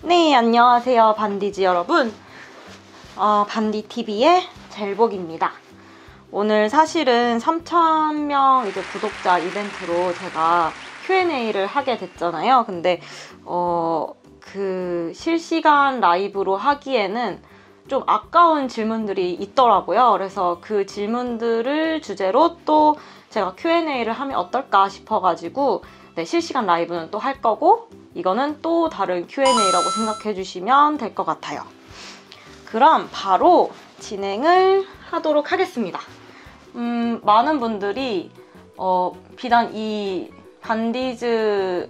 네, 안녕하세요 반디즈 여러분. 반디TV의 젤복입니다. 오늘 사실은 3,000명 이제 구독자 이벤트로 제가 Q&A를 하게 됐잖아요. 근데 그 실시간 라이브로 하기에는 좀 아까운 질문들이 있더라고요. 그래서 그 질문들을 주제로 또 제가 Q&A를 하면 어떨까 싶어가지고 네, 실시간 라이브는 또 할 거고 이거는 또 다른 Q&A라고 생각해 주시면 될 것 같아요. 그럼 바로 진행을 하도록 하겠습니다. 많은 분들이 비단 이 반디즈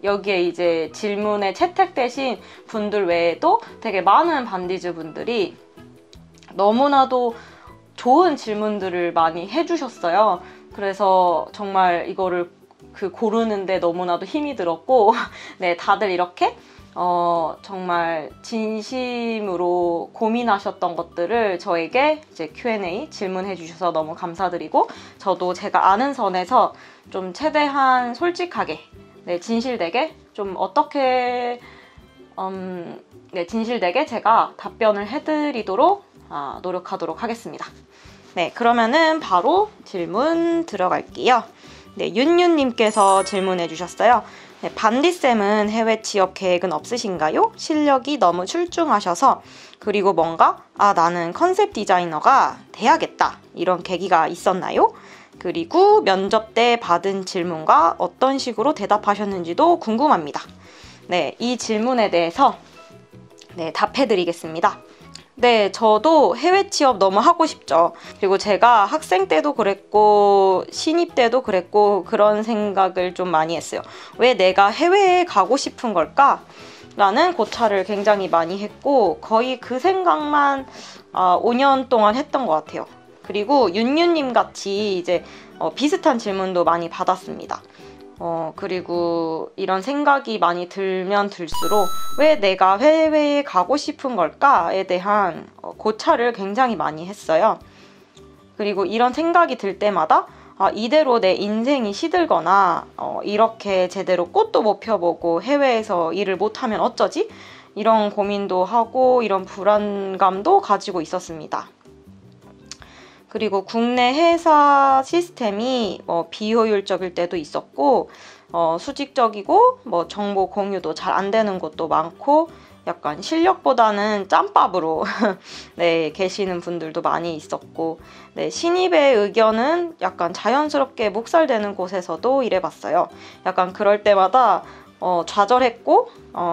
여기에 이제 질문에 채택되신 분들 외에도 되게 많은 반디즈 분들이 너무나도 좋은 질문들을 많이 해주셨어요. 그래서 정말 이거를 고르는데 너무나도 힘이 들었고 네, 다들 이렇게 정말 진심으로 고민하셨던 것들을 저에게 이제 Q&A 질문해 주셔서 너무 감사드리고, 저도 제가 아는 선에서 좀 최대한 솔직하게 네, 진실되게 좀 어떻게 네, 진실되게 제가 답변을 해드리도록 노력하도록 하겠습니다. 네, 그러면은 바로 질문 들어갈게요. 네, 윤윤님께서 질문해 주셨어요. 네, 반디쌤은 해외 취업 계획은 없으신가요? 실력이 너무 출중하셔서, 그리고 뭔가 나는 컨셉 디자이너가 돼야겠다 이런 계기가 있었나요? 그리고 면접 때 받은 질문과 어떤 식으로 대답하셨는지도 궁금합니다. 네, 이 질문에 대해서 네, 답해드리겠습니다. 네, 저도 해외 취업 너무 하고 싶죠. 그리고 제가 학생 때도 그랬고 신입 때도 그랬고 그런 생각을 좀 많이 했어요. 왜 내가 해외에 가고 싶은 걸까? 라는 고찰을 굉장히 많이 했고, 거의 그 생각만 5년 동안 했던 것 같아요. 그리고 윤유님 같이 이제 비슷한 질문도 많이 받았습니다. 그리고 이런 생각이 많이 들면 들수록 왜 내가 해외에 가고 싶은 걸까에 대한 고찰을 굉장히 많이 했어요. 그리고 이런 생각이 들 때마다 이대로 내 인생이 시들거나 이렇게 제대로 꽃도 못 펴보고 해외에서 일을 못하면 어쩌지? 이런 고민도 하고 이런 불안감도 가지고 있었습니다. 그리고 국내 회사 시스템이 비효율적일 때도 있었고 수직적이고 정보 공유도 잘 안 되는 곳도 많고 약간 실력보다는 짬밥으로 네, 계시는 분들도 많이 있었고, 네, 신입의 의견은 약간 자연스럽게 묵살되는 곳에서도 일해봤어요. 약간 그럴 때마다 좌절했고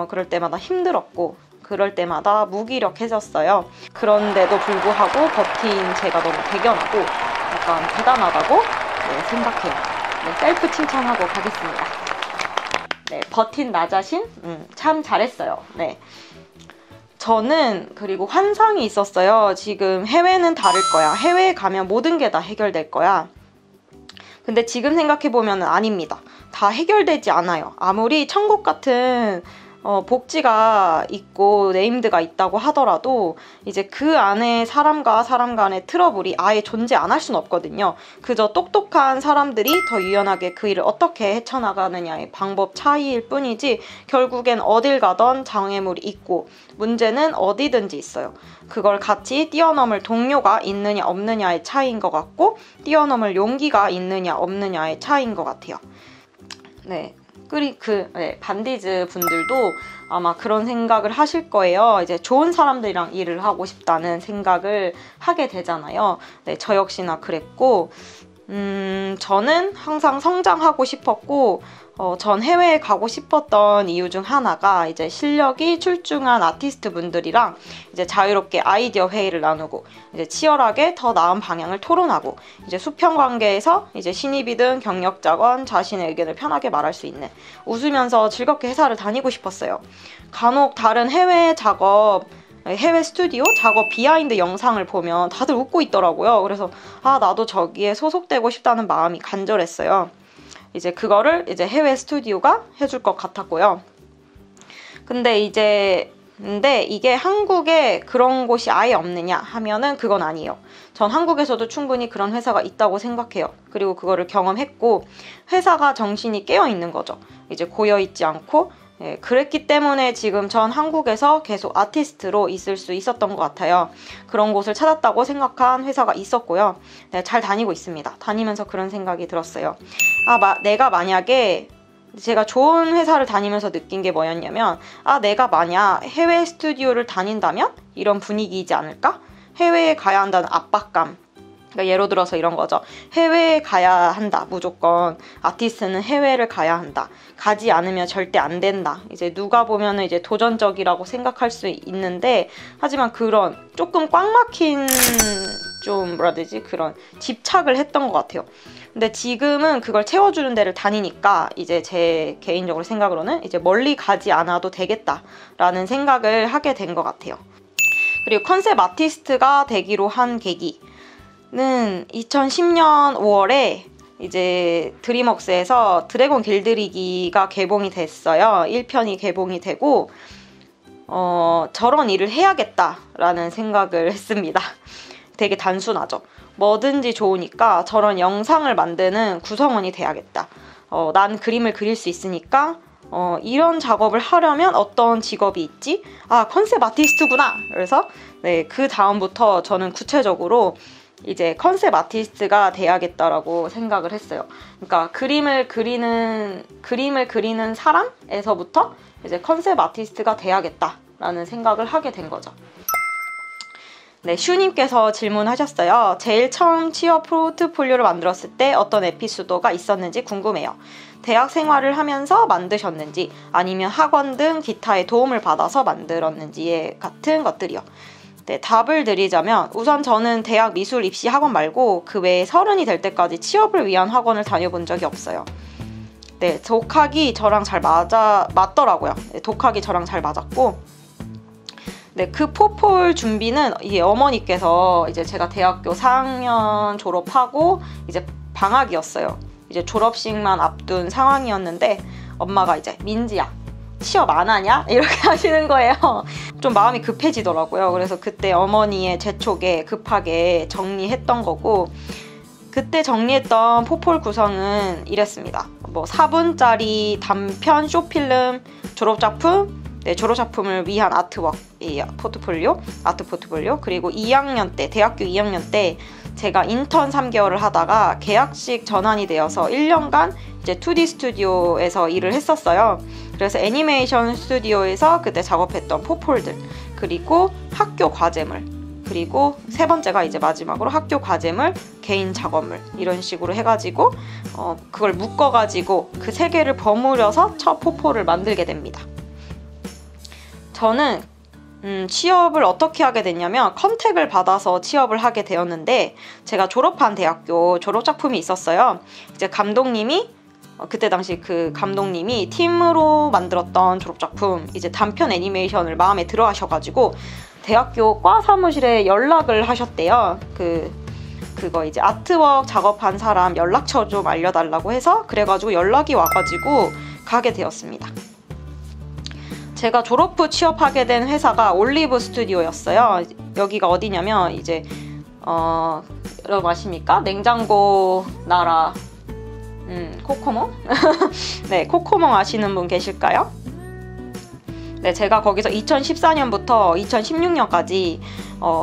그럴 때마다 힘들었고 그럴 때마다 무기력해졌어요. 그런데도 불구하고 버틴 제가 너무 대견하고 약간 대단하다고 네, 생각해요. 네, 셀프 칭찬하고 가겠습니다. 네, 버틴 나 자신 참 잘했어요. 네. 저는 그리고 환상이 있었어요. 지금 해외는 다를 거야. 해외에 가면 모든 게 다 해결될 거야. 근데 지금 생각해보면 아닙니다. 다 해결되지 않아요. 아무리 천국 같은 복지가 있고 네임드가 있다고 하더라도 이제 그 안에 사람과 사람 간의 트러블이 아예 존재 안 할 수는 없거든요. 그저 똑똑한 사람들이 더 유연하게 그 일을 어떻게 헤쳐나가느냐의 방법 차이일 뿐이지 결국엔 어딜 가던 장애물이 있고 문제는 어디든지 있어요. 그걸 같이 뛰어넘을 동료가 있느냐 없느냐의 차이인 것 같고, 뛰어넘을 용기가 있느냐 없느냐의 차이인 것 같아요. 네. 네, 반디즈 분들도 아마 그런 생각을 하실 거예요. 이제 좋은 사람들이랑 일을 하고 싶다는 생각을 하게 되잖아요. 네, 저 역시나 그랬고, 저는 항상 성장하고 싶었고, 전 해외에 가고 싶었던 이유 중 하나가 이제 실력이 출중한 아티스트 분들이랑 이제 자유롭게 아이디어 회의를 나누고 이제 치열하게 더 나은 방향을 토론하고 이제 수평 관계에서 이제 신입이든 경력자건 자신의 의견을 편하게 말할 수 있는, 웃으면서 즐겁게 회사를 다니고 싶었어요. 간혹 다른 해외 스튜디오 작업 비하인드 영상을 보면 다들 웃고 있더라고요. 그래서 나도 저기에 소속되고 싶다는 마음이 간절했어요. 이제 그거를 이제 해외 스튜디오가 해줄 것 같았고요. 근데 이제 근데 이게 한국에 그런 곳이 아예 없느냐 하면은 그건 아니에요. 전 한국에서도 충분히 그런 회사가 있다고 생각해요. 그리고 그거를 경험했고 회사가 정신이 깨어 있는 거죠. 이제 고여 있지 않고 그랬기 때문에 지금 전 한국에서 계속 아티스트로 있을 수 있었던 것 같아요. 그런 곳을 찾았다고 생각한 회사가 있었고요. 네, 잘 다니고 있습니다. 다니면서 그런 생각이 들었어요. 내가 만약에 제가 좋은 회사를 다니면서 느낀 게 뭐였냐면 내가 만약 해외 스튜디오를 다닌다면 이런 분위기이지 않을까? 해외에 가야 한다는 압박감. 그러니까 예로 들어서 이런 거죠. 해외에 가야 한다. 무조건 아티스트는 해외를 가야 한다. 가지 않으면 절대 안 된다. 이제 누가 보면은 이제 도전적이라고 생각할 수 있는데 하지만 그런 조금 꽉 막힌 좀 뭐라 해야 되지? 그런 집착을 했던 것 같아요. 근데 지금은 그걸 채워주는 데를 다니니까 이제 제 개인적으로 생각으로는 이제 멀리 가지 않아도 되겠다라는 생각을 하게 된 것 같아요. 그리고 컨셉 아티스트가 되기로 한 계기는 2010년 5월에 이제 드림웍스에서 드래곤 길들이기가 개봉이 됐어요. 1편이 개봉이 되고 저런 일을 해야겠다라는 생각을 했습니다. 되게 단순하죠. 뭐든지 좋으니까 저런 영상을 만드는 구성원이 돼야겠다. 난 그림을 그릴 수 있으니까 이런 작업을 하려면 어떤 직업이 있지? 컨셉 아티스트구나. 그래서 그 다음부터 저는 구체적으로 이제 컨셉 아티스트가 돼야겠다라고 생각을 했어요. 그러니까 그림을 그리는 사람에서부터 이제 컨셉 아티스트가 돼야겠다라는 생각을 하게 된 거죠. 네, 슈님께서 질문하셨어요. 제일 처음 취업 포트폴리오를 만들었을 때 어떤 에피소드가 있었는지 궁금해요. 대학 생활을 하면서 만드셨는지 아니면 학원 등 기타의 도움을 받아서 만들었는지 같은 것들이요. 네, 답을 드리자면 우선 저는 대학 미술 입시 학원 말고 그 외에 30이 될 때까지 취업을 위한 학원을 다녀본 적이 없어요. 네, 독학이 저랑 잘 맞더라고요. 네, 독학이 저랑 잘 맞았고 네, 그 포폴 준비는 이게 어머니께서 이제 제가 대학교 4학년 졸업하고 이제 방학이었어요. 이제 졸업식만 앞둔 상황이었는데 엄마가 이제 민지야 취업 안 하냐? 이렇게 하시는 거예요. 좀 마음이 급해지더라고요. 그래서 그때 어머니의 재촉에 급하게 정리했던 거고 그때 정리했던 포폴 구성은 이랬습니다. 4분짜리 단편 쇼필름 졸업작품 네, 졸업작품을 위한 아트워크예요. 아트 포트폴리오. 그리고 2학년 때, 대학교 2학년 때 제가 인턴 3개월을 하다가 계약식 전환이 되어서 1년간 이제 2D 스튜디오에서 일을 했었어요. 그래서 애니메이션 스튜디오에서 그때 작업했던 포폴들, 그리고 학교 과제물, 그리고 세 번째가 이제 마지막으로 학교 과제물, 개인 작업물 이런 식으로 해가지고 그걸 묶어가지고 그 세 개를 버무려서 첫 포폴을 만들게 됩니다. 저는 취업을 어떻게 하게 됐냐면 컨택을 받아서 취업을 하게 되었는데 제가 졸업한 대학교 졸업작품이 있었어요. 이제 감독님이 그때 당시 그 감독님이 팀으로 만들었던 졸업작품 이제 단편 애니메이션을 마음에 들어 하셔가지고 대학교 과 사무실에 연락을 하셨대요. 그거 이제 아트워크 작업한 사람 연락처 좀 알려달라고 해서 그래가지고 연락이 와가지고 가게 되었습니다. 제가 졸업 후 취업하게 된 회사가 올리브 스튜디오였어요. 여기가 어디냐면 이제 여러분 아십니까? 냉장고 나라 코코몽? 네, 코코몽 아시는 분 계실까요? 네, 제가 거기서 2014년부터 2016년까지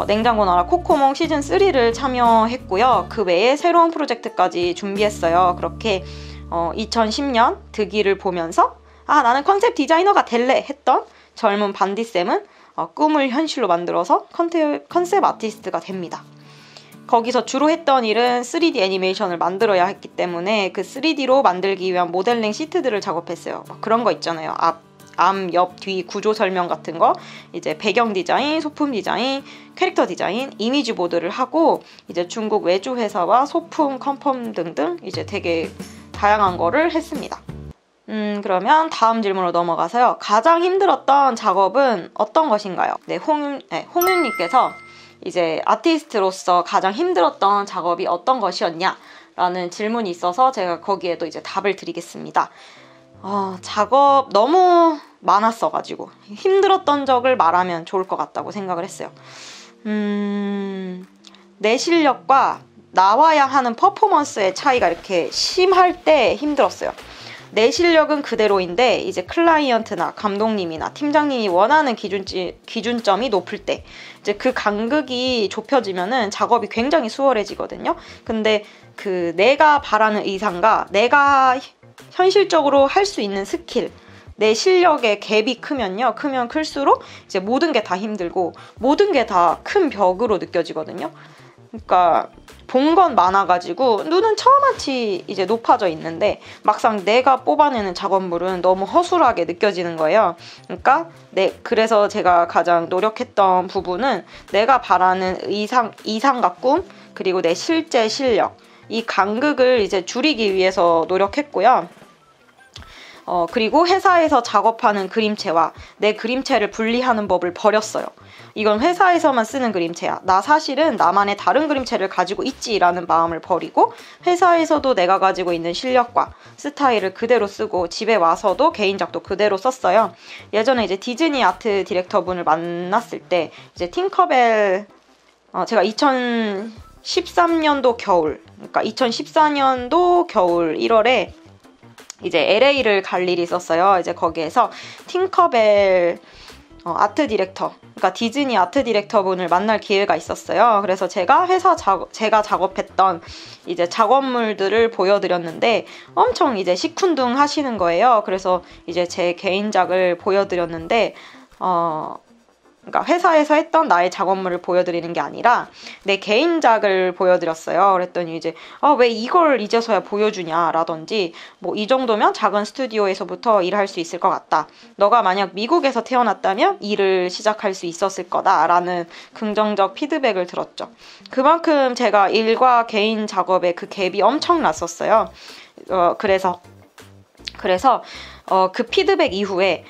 냉장고 나라 코코몽 시즌 3를 참여했고요. 그 외에 새로운 프로젝트까지 준비했어요. 그렇게 2010년 득이를 보면서 나는 컨셉 디자이너가 될래 했던 젊은 반디쌤은 꿈을 현실로 만들어서 컨셉 아티스트가 됩니다. 거기서 주로 했던 일은 3D 애니메이션을 만들어야 했기 때문에 그 3D로 만들기 위한 모델링 시트들을 작업했어요. 그런 거 있잖아요. 앞, 옆, 뒤 구조 설명 같은 거, 이제 배경 디자인, 소품 디자인, 캐릭터 디자인, 이미지 보드를 하고 이제 중국 외주 회사와 소품, 컨펌 등등 이제 되게 다양한 거를 했습니다. 그러면 다음 질문으로 넘어가서요. 가장 힘들었던 작업은 어떤 것인가요? 네, 홍윤님께서 이제 아티스트로서 가장 힘들었던 작업이 어떤 것이었냐? 라는 질문이 있어서 제가 거기에도 이제 답을 드리겠습니다. 작업 너무 많았어가지고 힘들었던 적을 말하면 좋을 것 같다고 생각을 했어요. 내 실력과 나와야 하는 퍼포먼스의 차이가 이렇게 심할 때 힘들었어요. 내 실력은 그대로인데 이제 클라이언트나 감독님이나 팀장님이 원하는 기준점이 높을 때 이제 그 간극이 좁혀지면은 작업이 굉장히 수월해지거든요. 근데 그 내가 바라는 이상과 내가 현실적으로 할 수 있는 스킬, 내 실력의 갭이 크면 클수록 이제 모든 게 다 힘들고 모든 게 다 큰 벽으로 느껴지거든요. 그러니까 본 건 많아가지고 눈은 처음같이 이제 높아져 있는데 막상 내가 뽑아내는 작업물은 너무 허술하게 느껴지는 거예요. 그러니까 그래서 제가 가장 노력했던 부분은 내가 바라는 이상과 꿈, 그리고 내 실제 실력, 이 간극을 이제 줄이기 위해서 노력했고요. 그리고 회사에서 작업하는 그림체와 내 그림체를 분리하는 법을 버렸어요. 이건 회사에서만 쓰는 그림체야. 나 사실은 나만의 다른 그림체를 가지고 있지라는 마음을 버리고 회사에서도 내가 가지고 있는 실력과 스타일을 그대로 쓰고 집에 와서도 개인작도 그대로 썼어요. 예전에 이제 디즈니 아트 디렉터분을 만났을 때 이제 팅커벨 제가 2013년도 겨울, 그러니까 2014년도 겨울 1월에 이제 LA를 갈 일이 있었어요. 이제 거기에서 팅커벨 아트 디렉터, 그러니까 디즈니 아트 디렉터 분을 만날 기회가 있었어요. 그래서 제가 제가 작업했던 이제 작업물들을 보여드렸는데 엄청 이제 시큰둥 하시는 거예요. 그래서 이제 제 개인작을 보여드렸는데 그러니까 회사에서 했던 나의 작업물을 보여드리는 게 아니라 내 개인작을 보여드렸어요. 그랬더니 이제 왜 이걸 이제서야 보여주냐 라든지 뭐 이 정도면 작은 스튜디오에서부터 일할 수 있을 것 같다. 너가 만약 미국에서 태어났다면 일을 시작할 수 있었을 거다 라는 긍정적 피드백을 들었죠. 그만큼 제가 일과 개인 작업의 그 갭이 엄청 났었어요. 그래서 그 피드백 이후에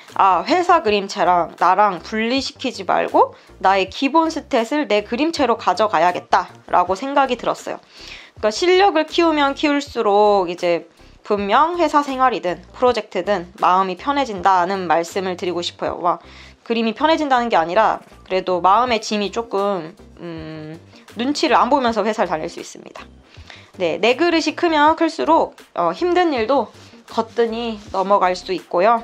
회사 그림체랑 나랑 분리시키지 말고 나의 기본 스탯을 내 그림체로 가져가야겠다라고 생각이 들었어요. 그러니까 실력을 키우면 키울수록 이제 분명 회사 생활이든 프로젝트든 마음이 편해진다는 말씀을 드리고 싶어요. 그림이 편해진다는 게 아니라 그래도 마음의 짐이 조금 눈치를 안 보면서 회사를 다닐 수 있습니다. 네, 내 그릇이 크면 클수록 힘든 일도 거뜬히 넘어갈 수 있고요.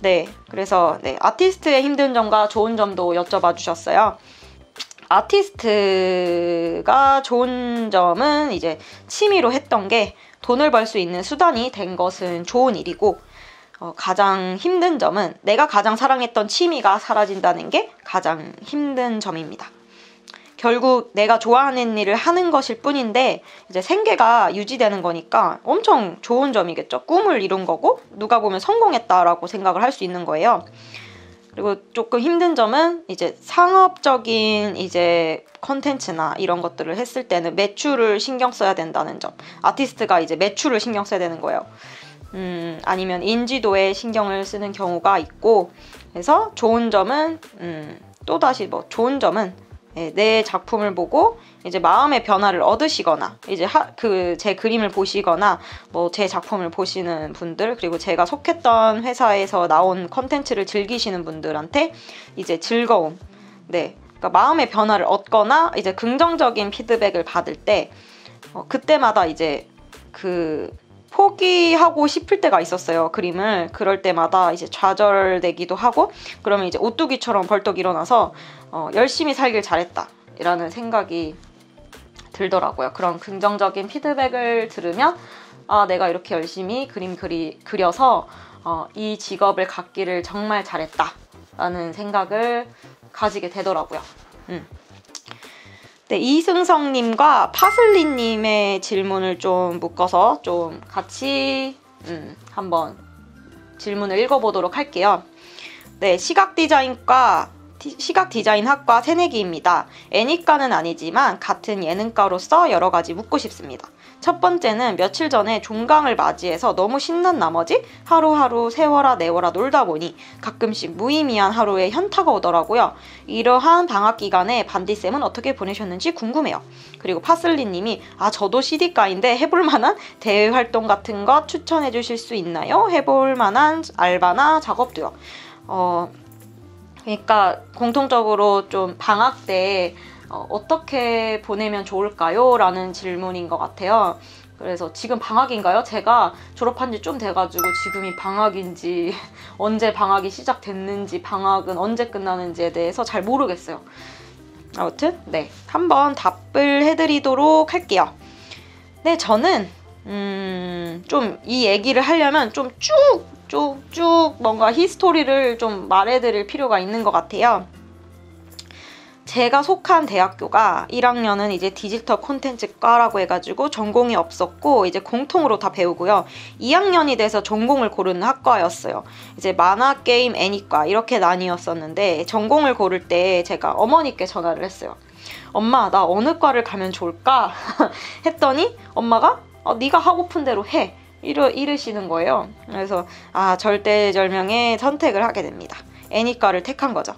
네, 그래서 아티스트의 힘든 점과 좋은 점도 여쭤봐 주셨어요. 아티스트가 좋은 점은 이제 취미로 했던 게 돈을 벌 수 있는 수단이 된 것은 좋은 일이고, 가장 힘든 점은 내가 가장 사랑했던 취미가 사라진다는 게 가장 힘든 점입니다. 결국 내가 좋아하는 일을 하는 것일 뿐인데 이제 생계가 유지되는 거니까 엄청 좋은 점이겠죠. 꿈을 이룬 거고 누가 보면 성공했다라고 생각을 할 수 있는 거예요. 그리고 조금 힘든 점은 이제 상업적인 이제 컨텐츠나 이런 것들을 했을 때는 매출을 신경 써야 된다는 점. 아티스트가 이제 매출을 신경 써야 되는 거예요. 아니면 인지도에 신경을 쓰는 경우가 있고, 그래서 좋은 점은 또다시 좋은 점은 내 작품을 보고 이제 마음의 변화를 얻으시거나 이제 제 그림을 보시거나 제 작품을 보시는 분들, 그리고 제가 속했던 회사에서 나온 컨텐츠를 즐기시는 분들한테 이제 즐거움, 그러니까 마음의 변화를 얻거나 이제 긍정적인 피드백을 받을 때 그때마다 이제 포기하고 싶을 때가 있었어요. 그림을. 그럴 때마다 이제 좌절되기도 하고, 그러면 이제 오뚜기처럼 벌떡 일어나서 열심히 살길 잘했다 라는 생각이 들더라고요. 그런 긍정적인 피드백을 들으면 내가 이렇게 열심히 그림 그려서 이 직업을 갖기를 정말 잘했다 라는 생각을 가지게 되더라고요. 네, 이승성님과 파슬리님의 질문을 좀 묶어서 좀 같이 한번 질문을 읽어보도록 할게요. 네, 시각 디자인과 시각 디자인학과 새내기입니다. 애니과는 아니지만 같은 예능과로서 여러 가지 묻고 싶습니다. 첫 번째는 며칠 전에 종강을 맞이해서 너무 신난 나머지 하루하루 세워라 내워라 놀다 보니 가끔씩 무의미한 하루에 현타가 오더라고요. 이러한 방학 기간에 반디쌤은 어떻게 보내셨는지 궁금해요. 그리고 파슬리님이 저도 CD과인데 해볼 만한 대외 활동 같은 것 추천해 주실 수 있나요? 해볼 만한 알바나 작업도요. 그러니까 공통적으로 좀 방학 때 어떻게 보내면 좋을까요? 라는 질문인 것 같아요. 그래서 지금 방학인가요? 제가 졸업한 지 좀 돼가지고 지금이 방학인지 언제 방학이 시작됐는지 방학은 언제 끝나는지에 대해서 잘 모르겠어요. 아무튼 네, 한번 답을 해드리도록 할게요. 네, 저는 좀 이 얘기를 하려면 좀 쭉 뭔가 히스토리를 좀 말해드릴 필요가 있는 것 같아요. 제가 속한 대학교가 1학년은 이제 디지털 콘텐츠과라고 해가지고 전공이 없었고 이제 공통으로 다 배우고요. 2학년이 돼서 전공을 고르는 학과였어요. 이제 만화, 게임, 애니과 이렇게 나뉘었었는데 전공을 고를 때 제가 어머니께 전화를 했어요. 엄마, 나 어느 과를 가면 좋을까? 했더니 엄마가 네가 하고픈 대로 해. 이러시는 거예요. 그래서 절대절명의 선택을 하게 됩니다. 애니과를 택한 거죠.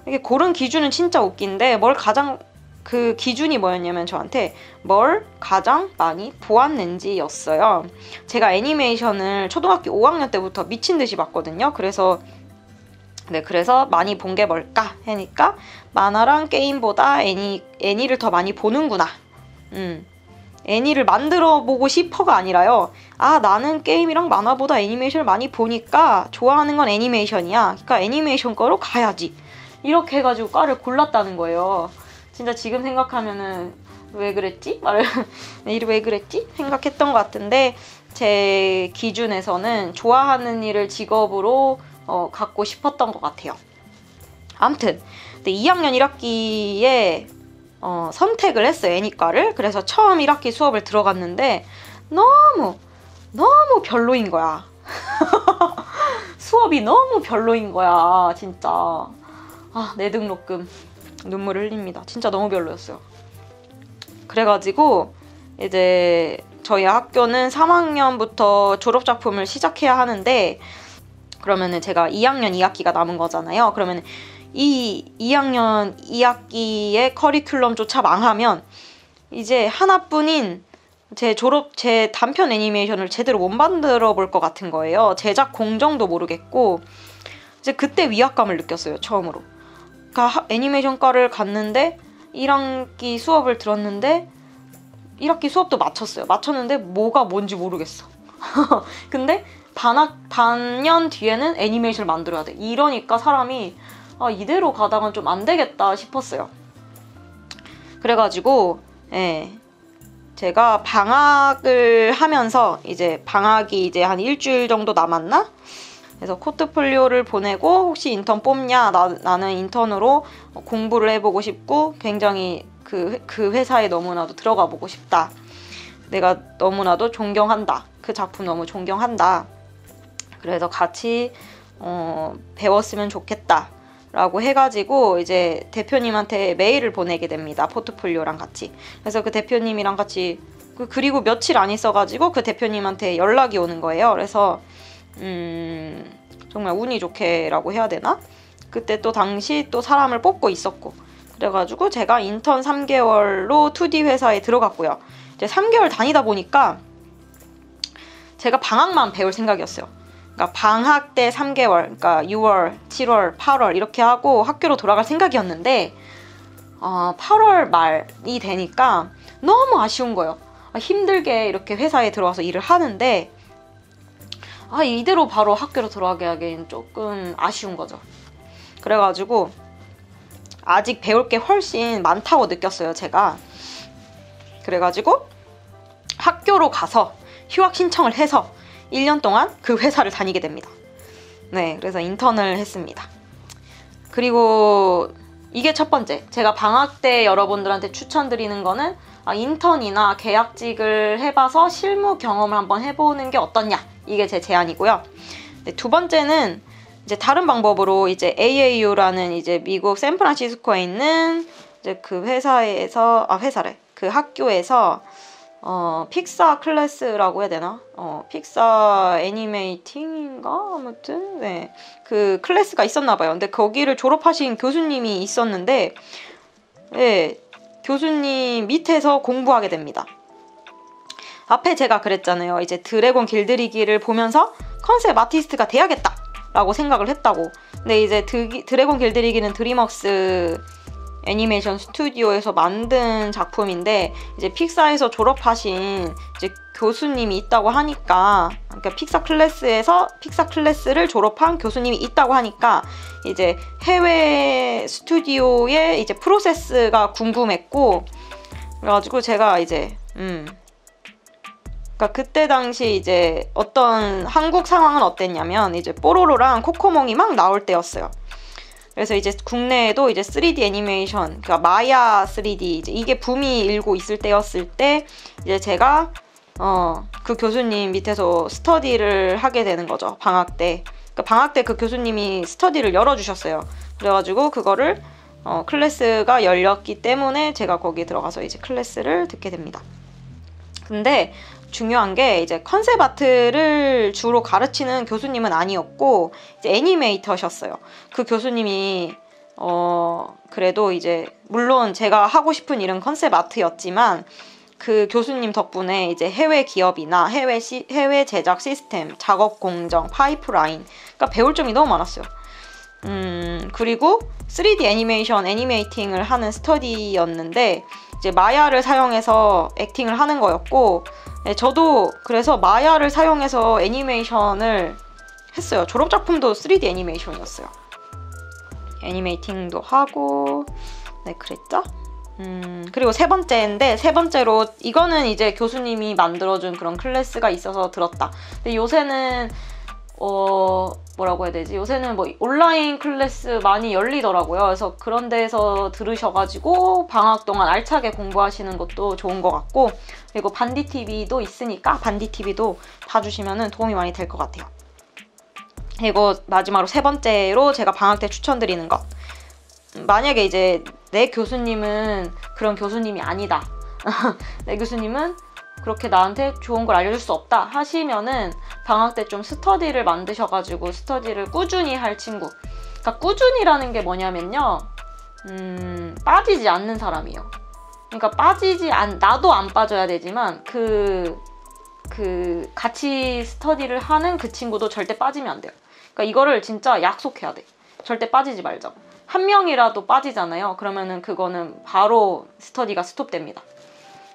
이게 고른 기준은 진짜 웃긴데 그 기준이 뭐였냐면 저한테 뭘 가장 많이 보았는지였어요. 제가 애니메이션을 초등학교 5학년 때부터 미친 듯이 봤거든요. 그래서 많이 본 게 뭘까 하니까 만화랑 게임보다 애니를 더 많이 보는구나. 애니를 만들어 보고 싶어가 아니라요. 나는 게임이랑 만화보다 애니메이션을 많이 보니까 좋아하는 건 애니메이션이야. 그러니까 애니메이션 과로 가야지. 이렇게 해가지고 과를 골랐다는 거예요. 진짜 지금 생각하면은 왜 그랬지? 왜 그랬지? 생각했던 것 같은데 제 기준에서는 좋아하는 일을 직업으로 갖고 싶었던 것 같아요. 아무튼 2학년 1학기에 선택을 했어요. 애니과를. 그래서 처음 1학기 수업을 들어갔는데 너무 별로인 거야. 수업이 너무 별로인 거야. 진짜. 내 등록금 눈물을 흘립니다. 진짜 너무 별로였어요. 그래가지고 이제 저희 학교는 3학년부터 졸업작품을 시작해야 하는데 그러면은 제가 2학년 2학기가 남은 거잖아요. 그러면 이 2학년 2학기의 커리큘럼조차 망하면 이제 하나뿐인 제 단편 애니메이션을 제대로 못 만들어 볼 것 같은 거예요. 제작 공정도 모르겠고 이제 그때 위압감을 느꼈어요. 처음으로. 그러니까 애니메이션과를 갔는데 1학기 수업을 들었는데 1학기 수업도 마쳤는데 뭐가 뭔지 모르겠어. 근데 반년 뒤에는 애니메이션을 만들어야 돼. 이러니까 사람이 이대로 가다간 좀 안 되겠다 싶었어요. 그래가지고 제가 방학을 하면서 이제 방학이 이제 한 일주일 정도 남았나? 그래서 포트폴리오를 보내고 혹시 인턴 뽑냐? 나는 인턴으로 공부를 해보고 싶고 굉장히 그 회사에 너무나도 들어가 보고 싶다. 내가 너무나도 존경한다. 그 작품 너무 존경한다. 그래서 같이 배웠으면 좋겠다. 라고 해가지고 이제 대표님한테 메일을 보내게 됩니다. 포트폴리오랑 같이. 그래서 그 대표님이랑 같이 그리고 며칠 안 있어가지고 그 대표님한테 연락이 오는 거예요. 그래서 정말 운이 좋게라고 해야 되나? 그때 또 당시 또 사람을 뽑고 있었고 그래가지고 제가 인턴 3개월로 2D 회사에 들어갔고요. 이제 3개월 다니다 보니까 제가 방학만 배울 생각이었어요. 그러니까 방학 때 3개월, 그러니까 6월, 7월, 8월 이렇게 하고 학교로 돌아갈 생각이었는데 8월 말이 되니까 너무 아쉬운 거예요. 힘들게 이렇게 회사에 들어와서 일을 하는데 이대로 바로 학교로 돌아가게 하기엔 조금 아쉬운 거죠. 그래가지고 아직 배울 게 훨씬 많다고 느꼈어요, 제가. 그래가지고 학교로 가서 휴학 신청을 해서 1년 동안 그 회사를 다니게 됩니다. 네, 그래서 인턴을 했습니다. 그리고 이게 첫 번째. 제가 방학 때 여러분들한테 추천드리는 거는 인턴이나 계약직을 해봐서 실무 경험을 한번 해보는 게 어떻냐. 이게 제 제안이고요. 네, 두 번째는 이제 다른 방법으로 이제 AAU라는 이제 미국 샌프란시스코에 있는 이제 그 회사에서 그 학교에서 픽사 클래스라고 해야 되나? 픽사 애니메이팅인가? 아무튼 네. 그 클래스가 있었나 봐요. 근데 거기를 졸업하신 교수님이 있었는데 네. 교수님 밑에서 공부하게 됩니다. 앞에 제가 그랬잖아요. 이제 드래곤 길들이기를 보면서 컨셉 아티스트가 돼야겠다 라고 생각을 했다고. 근데 이제 드래곤 길들이기는 드림웍스 애니메이션 스튜디오에서 만든 작품인데 이제 픽사에서 졸업하신 이제 교수님이 있다고 하니까, 그러니까 픽사 클래스를 졸업한 교수님이 있다고 하니까 이제 해외 스튜디오의 이제 프로세스가 궁금했고, 그래가지고 제가 이제 그러니까 그때 당시 이제 어떤 한국 상황은 어땠냐면 이제 뽀로로랑 코코몽이 막 나올 때였어요. 그래서 이제 국내에도 이제 3D 애니메이션, 그러니까 마야 3D 이제 이게 붐이 일고 있을 때였을 때 이제 제가 그 교수님 밑에서 스터디를 하게 되는 거죠. 방학 때. 그러니까 방학 때 그 교수님이 스터디를 열어주셨어요. 그래가지고 그거를 클래스가 열렸기 때문에 제가 거기에 들어가서 이제 클래스를 듣게 됩니다. 근데 중요한 게 이제 컨셉 아트를 주로 가르치는 교수님은 아니었고 이제 애니메이터셨어요. 그 교수님이 그래도 이제 물론 제가 하고 싶은 일은 컨셉 아트였지만 그 교수님 덕분에 이제 해외 기업이나 해외 제작 시스템, 작업 공정, 파이프라인, 그러니까 배울 점이 너무 많았어요. 그리고 3D 애니메이팅을 하는 스터디였는데 이제 마야를 사용해서 액팅을 하는 거였고, 네, 저도 그래서 마야를 사용해서 애니메이션을 했어요. 졸업작품도 3D 애니메이션이었어요. 애니메이팅도 하고, 네, 그랬죠? 그리고 세 번째로 이거는 이제 교수님이 만들어준 그런 클래스가 있어서 들었다. 근데 요새는 뭐라고 해야 되지? 요새는 뭐 온라인 클래스 많이 열리더라고요. 그래서 그런 데서 들으셔가지고 방학 동안 알차게 공부하시는 것도 좋은 것 같고, 그리고 반디TV도 있으니까 반디TV도 봐주시면 도움이 많이 될 것 같아요. 그리고 마지막으로 세 번째로 제가 방학 때 추천드리는 것. 만약에 이제 내 교수님은 그런 교수님이 아니다. 내 교수님은 그렇게 나한테 좋은 걸 알려줄 수 없다 하시면은 방학 때 좀 스터디를 만드셔가지고 스터디를 꾸준히 할 친구. 그러니까 꾸준히라는 게 뭐냐면요, 빠지지 않는 사람이에요. 그러니까 나도 안 빠져야 되지만 그 같이 스터디를 하는 그 친구도 절대 빠지면 안 돼요. 그러니까 이거를 진짜 약속해야 돼. 절대 빠지지 말자고. 한 명이라도 빠지잖아요. 그러면은 그거는 바로 스터디가 스톱됩니다.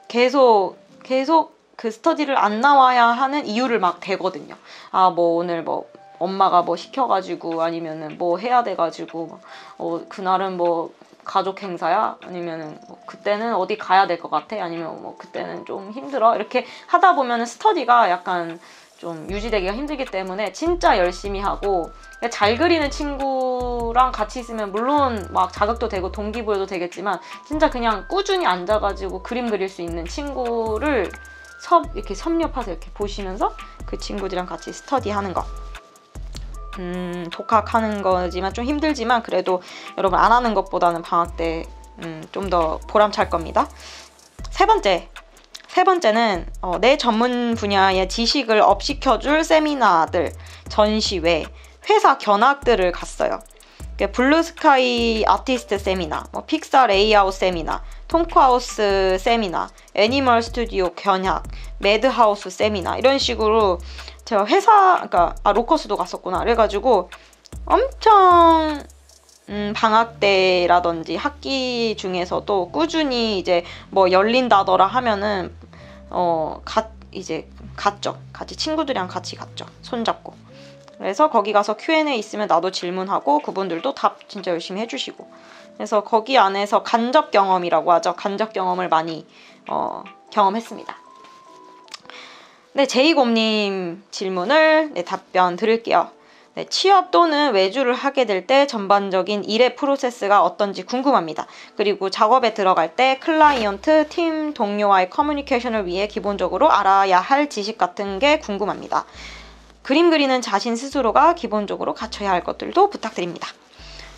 계속 그 스터디를 안 나와야 하는 이유를 막 대거든요. 뭐 오늘 뭐 엄마가 뭐 시켜가지고 아니면은 뭐 해야 돼가지고 그날은 뭐 가족 행사야? 아니면은 뭐 그때는 어디 가야 될 것 같아? 아니면 뭐 그때는 좀 힘들어? 이렇게 하다 보면은 스터디가 약간 좀 유지되기가 힘들기 때문에 진짜 열심히 하고, 잘 그리는 친구랑 같이 있으면 물론 막 자극도 되고 동기부여도 되겠지만 진짜 그냥 꾸준히 앉아가지고 그림 그릴 수 있는 친구를 이렇게 섭렵해서 이렇게 보시면서 그 친구들이랑 같이 스터디하는 거. 독학하는 거지만 좀 힘들지만 그래도 여러분 안 하는 것보다는 방학 때 좀 더 보람찰 겁니다. 세 번째는 내 전문 분야의 지식을 업시켜줄 세미나들, 전시회, 회사 견학들을 갔어요. 블루스카이 아티스트 세미나, 픽사 레이아웃 세미나, 톰크하우스 세미나, 애니멀 스튜디오 견학, 매드하우스 세미나, 이런 식으로 제가 그러니까 로커스도 갔었구나. 그래가지고 엄청 방학 때라든지 학기 중에서도 꾸준히 이제 뭐 열린다더라 하면은 갔죠. 같이 친구들이랑 같이 갔죠. 손잡고. 그래서 거기 가서 Q&A 있으면 나도 질문하고 그분들도 답 진짜 열심히 해주시고. 그래서 거기 안에서 간접 경험이라고 하죠. 간접 경험을 많이 경험했습니다. 네, 제이곰님 질문을 답변 드릴게요. 네, 취업 또는 외주를 하게 될 때 전반적인 일의 프로세스가 어떤지 궁금합니다. 그리고 작업에 들어갈 때 클라이언트, 팀, 동료와의 커뮤니케이션을 위해 기본적으로 알아야 할 지식 같은 게 궁금합니다. 그림 그리는 자신 스스로가 기본적으로 갖춰야 할 것들도 부탁드립니다.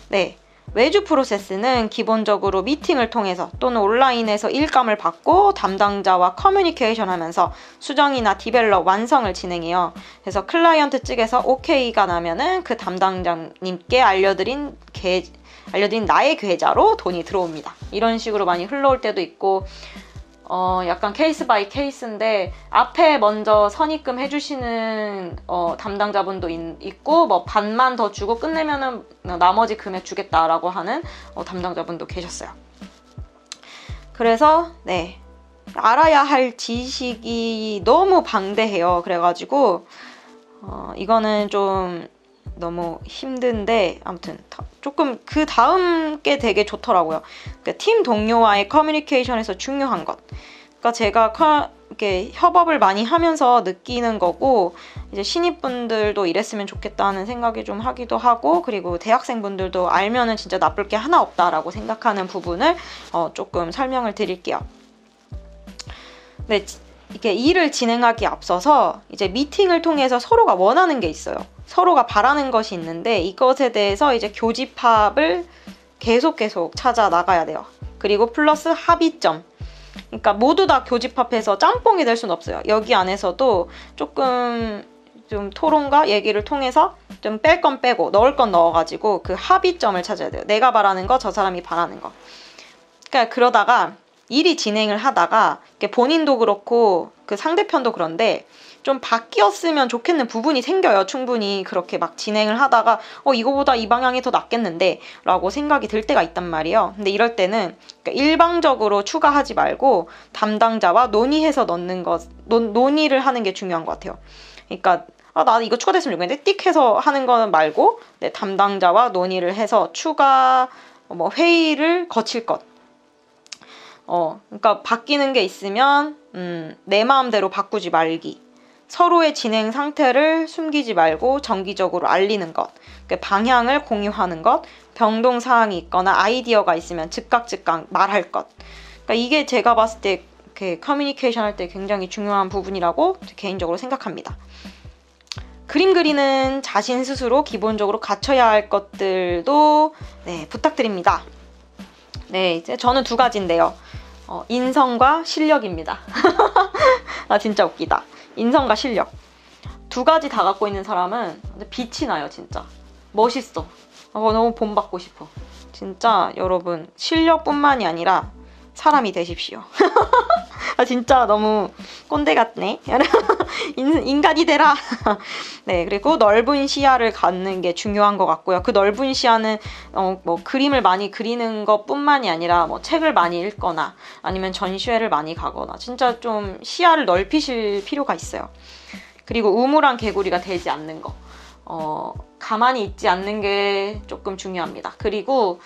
네. 외주 프로세스는 기본적으로 미팅을 통해서 또는 온라인에서 일감을 받고 담당자와 커뮤니케이션 하면서 수정이나 디벨롭, 완성을 진행해요. 그래서 클라이언트 측에서 OK가 나면은 그 담당자님께 알려드린 나의 계좌로 돈이 들어옵니다. 이런 식으로 많이 흘러올 때도 있고, 약간 케이스 바이 케이스인데 앞에 먼저 선입금 해주시는 담당자분도 있고, 뭐 반만 더 주고 끝내면은 나머지 금액 주겠다라고 하는 담당자분도 계셨어요. 그래서 네, 알아야 할 지식이 너무 방대해요. 그래가지고 이거는 좀 너무 힘든데, 아무튼 조금 그 다음 게 되게 좋더라고요. 그러니까 팀 동료와의 커뮤니케이션에서 중요한 것. 그러니까 제가 이렇게 협업을 많이 하면서 느끼는 거고, 이제 신입분들도 이랬으면 좋겠다는 생각이 좀 하기도 하고, 그리고 대학생분들도 알면은 진짜 나쁠 게 하나 없다라고 생각하는 부분을 조금 설명을 드릴게요. 네, 이렇게 일을 진행하기에 앞서서 이제 미팅을 통해서 서로가 원하는 게 있어요. 서로가 바라는 것이 있는데, 이것에 대해서 이제 교집합을 계속 찾아 나가야 돼요. 그리고 플러스 합의점. 그러니까 모두 다 교집합해서 짬뽕이 될 수는 없어요. 여기 안에서도 조금 좀 토론과 얘기를 통해서 좀 뺄 건 빼고 넣을 건 넣어가지고 그 합의점을 찾아야 돼요. 내가 바라는 거, 저 사람이 바라는 거. 그러니까 그러다가 일이 진행을 하다가 본인도 그렇고 그 상대편도 그런데 좀 바뀌었으면 좋겠는 부분이 생겨요. 충분히 그렇게 막 진행을 하다가 이거보다 이 방향이 더 낫겠는데 라고 생각이 들 때가 있단 말이에요. 근데 이럴 때는 일방적으로 추가하지 말고 담당자와 논의해서 넣는 것, 논의를 하는 게 중요한 것 같아요. 그러니까 나 이거 추가됐으면 좋겠는데 띡 해서 하는 건 말고, 네, 담당자와 논의를 해서 추가 회의를 거칠 것. 그러니까 바뀌는 게 있으면 내 마음대로 바꾸지 말기. 서로의 진행 상태를 숨기지 말고 정기적으로 알리는 것. 그러니까 방향을 공유하는 것. 변동사항이 있거나 아이디어가 있으면 즉각 말할 것. 그러니까 이게 제가 봤을 때 이렇게 커뮤니케이션 할 때 굉장히 중요한 부분이라고 개인적으로 생각합니다. 그림 그리는 자신 스스로 기본적으로 갖춰야 할 것들도 네, 부탁드립니다. 네, 이제 저는 2가지인데요. 인성과 실력입니다. 진짜 웃기다. 인성과 실력. 2가지 다 갖고 있는 사람은 빛이 나요, 진짜. 멋있어. 너무 본받고 싶어. 진짜 여러분, 실력뿐만이 아니라 사람이 되십시오. 진짜 너무 꼰대 같네. 인간이 되라. 네, 그리고 넓은 시야를 갖는 게 중요한 것 같고요. 그 넓은 시야는 그림을 많이 그리는 것뿐만이 아니라 책을 많이 읽거나 아니면 전시회를 많이 가거나 진짜 좀 시야를 넓히실 필요가 있어요. 그리고 우물안 개구리가 되지 않는 거. 가만히 있지 않는 게 조금 중요합니다. 그리고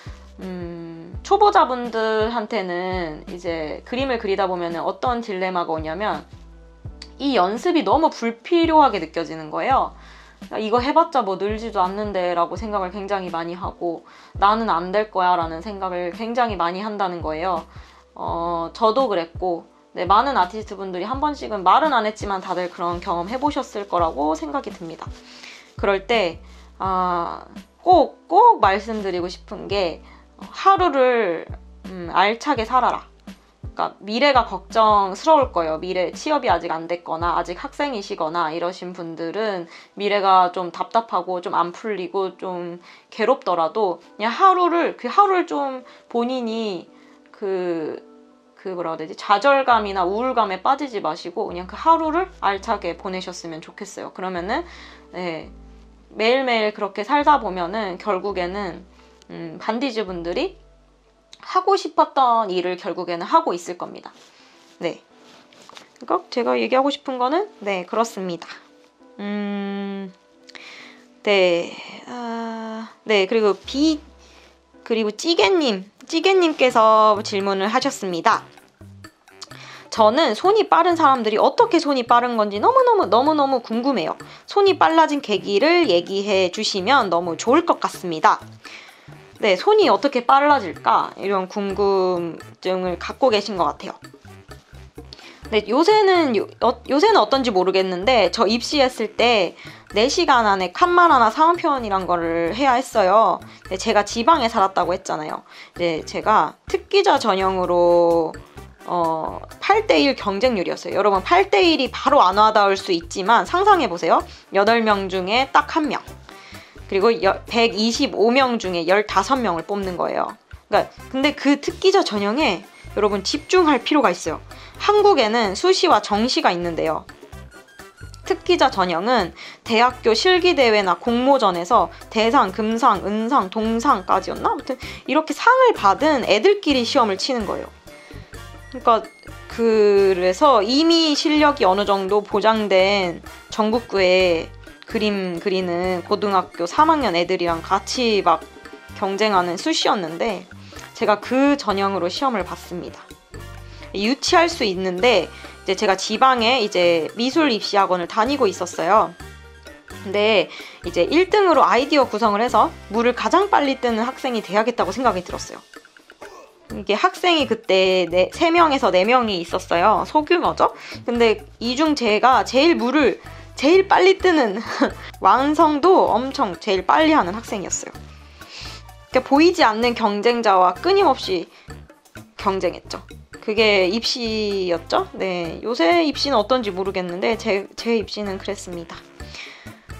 초보자분들한테는 이제 그림을 그리다 보면 어떤 딜레마가 오냐면 이 연습이 너무 불필요하게 느껴지는 거예요. 이거 해봤자 늘지도 않는데 라고 생각을 굉장히 많이 하고, 나는 안 될 거야 라는 생각을 굉장히 많이 한다는 거예요. 저도 그랬고, 네, 많은 아티스트 분들이 한 번씩은 말은 안 했지만 다들 그런 경험 해보셨을 거라고 생각이 듭니다. 그럴 때 꼭 말씀드리고 싶은 게, 하루를 알차게 살아라. 그러니까 미래가 걱정스러울 거예요. 미래 취업이 아직 안 됐거나 아직 학생이시거나 이러신 분들은 미래가 좀 답답하고 좀 안 풀리고 좀 괴롭더라도 그냥 하루를 좀 본인이 뭐라고 해야 되지? 좌절감이나 우울감에 빠지지 마시고 그냥 그 하루를 알차게 보내셨으면 좋겠어요. 그러면은 네, 매일매일 그렇게 살다 보면은 결국에는 반디즈 분들이 하고 싶었던 일을 결국에는 하고 있을 겁니다. 네. 그러니까 제가 얘기하고 싶은 거는 네, 그렇습니다. 네. 네, 그리고 찌개님께서 질문을 하셨습니다. 저는 손이 빠른 사람들이 어떻게 손이 빠른 건지 너무너무 궁금해요. 손이 빨라진 계기를 얘기해 주시면 너무 좋을 것 같습니다. 네, 손이 어떻게 빨라질까? 이런 궁금증을 갖고 계신 것 같아요. 근데 요새는 어떤지 모르겠는데 저 입시했을 때 4시간 안에 칸말 하나 사은표현이란 거를 해야 했어요. 근데 제가 지방에 살았다고 했잖아요. 이제 제가 특기자 전형으로 8대1 경쟁률이었어요. 여러분 8대1이 바로 안 와닿을 수 있지만 상상해보세요. 8명 중에 딱 1명. 그리고 125명 중에 15명을 뽑는 거예요. 그러니까 근데 그 특기자 전형에 여러분 집중할 필요가 있어요. 한국에는 수시와 정시가 있는데요. 특기자 전형은 대학교 실기대회나 공모전에서 대상, 금상, 은상, 동상까지였나? 아무튼 이렇게 상을 받은 애들끼리 시험을 치는 거예요. 그러니까 그래서 이미 실력이 어느 정도 보장된 전국구에 그림 그리는 고등학교 3학년 애들이랑 같이 막 경쟁하는 수시였는데 제가 그 전형으로 시험을 봤습니다. 유치할 수 있는데 이제 제가 지방에 이제 미술 입시 학원을 다니고 있었어요. 근데 이제 1등으로 아이디어 구성을 해서 물을 가장 빨리 뜨는 학생이 돼야겠다고 생각이 들었어요. 이게 학생이 그때 3명에서 4명이 있었어요. 소규모죠? 근데 이 중 제가 물을 제일 빨리 뜨는 완성도 엄청 제일 빨리 하는 학생이었어요. 그러니까 보이지 않는 경쟁자와 끊임없이 경쟁했죠. 그게 입시였죠? 네, 요새 입시는 어떤지 모르겠는데 제 입시는 그랬습니다.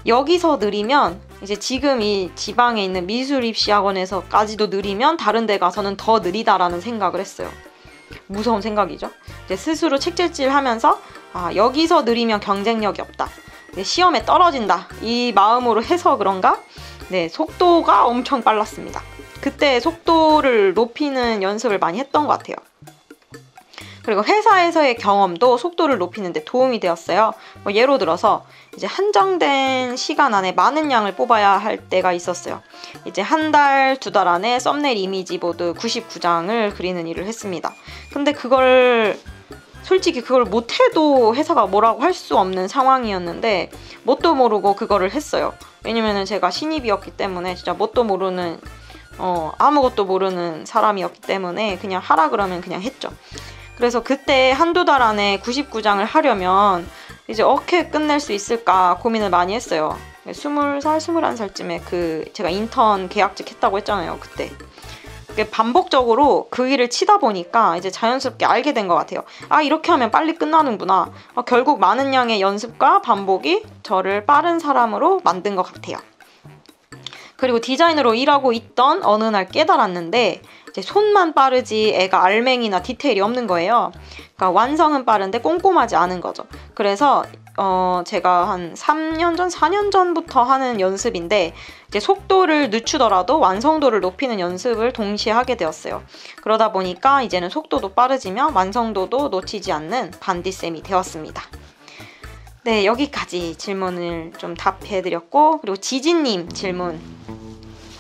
여기서 느리면 이제 지금 이 지방에 있는 미술 입시 학원에서까지도 느리면 다른 데 가서는 더 느리다라는 생각을 했어요. 무서운 생각이죠. 이제 스스로 책질질하면서 여기서 느리면 경쟁력이 없다. 시험에 떨어진다. 이 마음으로 해서 그런가? 네, 속도가 엄청 빨랐습니다. 그때 속도를 높이는 연습을 많이 했던 것 같아요. 그리고 회사에서의 경험도 속도를 높이는 데 도움이 되었어요. 예로 들어서 이제 한정된 시간 안에 많은 양을 뽑아야 할 때가 있었어요. 이제 한 달, 2달 안에 썸네일 이미지 보드 99장을 그리는 일을 했습니다. 근데 솔직히 그걸 못해도 회사가 뭐라고 할 수 없는 상황이었는데 뭣도 모르고 그거를 했어요. 왜냐면은 제가 신입이었기 때문에 진짜 뭣도 모르는 아무것도 모르는 사람이었기 때문에 그냥 하라 그러면 그냥 했죠. 그래서 그때 한두 달 안에 99장을 하려면 이제 어떻게 끝낼 수 있을까 고민을 많이 했어요. 20살, 21살쯤에 제가 인턴 계약직 했다고 했잖아요, 그때. 반복적으로 그 일을 치다 보니까 이제 자연스럽게 알게 된 것 같아요. 이렇게 하면 빨리 끝나는구나. 결국 많은 양의 연습과 반복이 저를 빠른 사람으로 만든 것 같아요. 그리고 디자이너로 일하고 있던 어느 날 깨달았는데 이제 손만 빠르지 애가 알맹이나 디테일이 없는 거예요. 그러니까 완성은 빠른데 꼼꼼하지 않은 거죠. 그래서 제가 한 3년 전, 4년 전부터 하는 연습인데 이제 속도를 늦추더라도 완성도를 높이는 연습을 동시에 하게 되었어요. 그러다 보니까 이제는 속도도 빠르지만 완성도도 놓치지 않는 반디쌤이 되었습니다. 네, 여기까지 질문을 좀 답해드렸고, 그리고 지진님 질문.